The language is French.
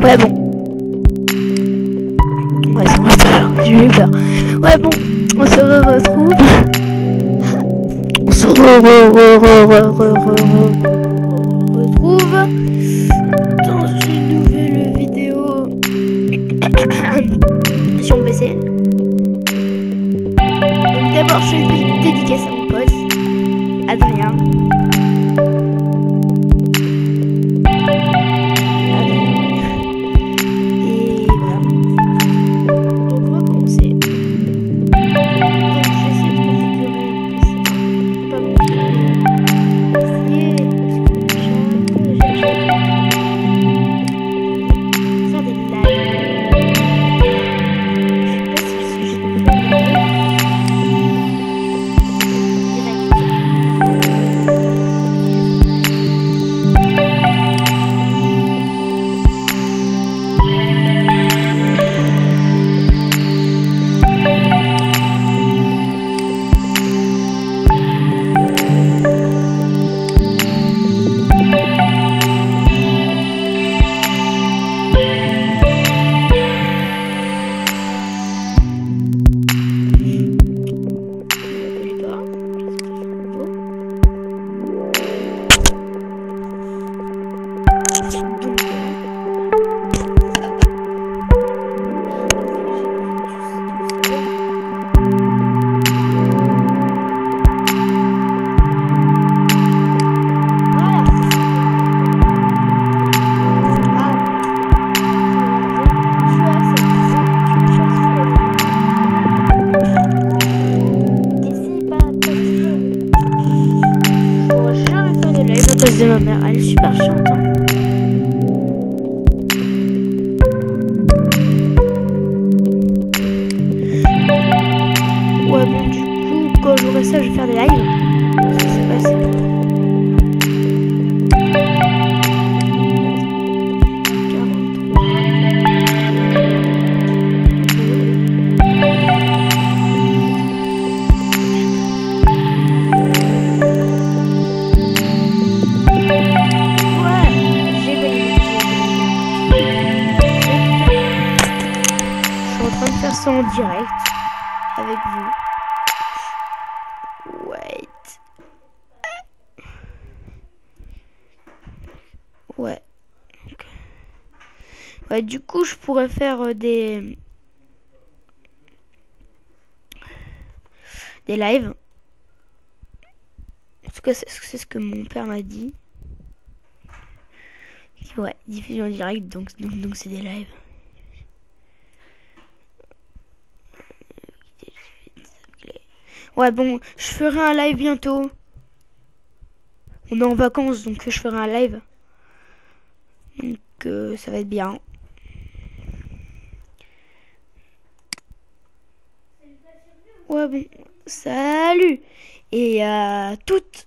Ouais, bon. Ouais, ça va pas, j'ai eu peur. Ouais, bon, on se retrouve. On se retrouve dans une nouvelle vidéo sur mon PC. Donc d'abord, je fais une petite dédicace à mon pote, Adrien. De ma mère, elle est super chiante. Ouais, bon, du coup, quand j'aurai ça, je vais faire des lives. Ça s'est passé. En direct avec vous. Wait. Ouais. Ouais, du coup, je pourrais faire des lives. En tout cas, c'est ce que mon père m'a dit. Ouais, diffusion en direct, donc c'est des lives. Ouais, bon, je ferai un live bientôt. On est en vacances, donc je ferai un live. Donc ça va être bien. Ouais, bon, salut. Et à toutes.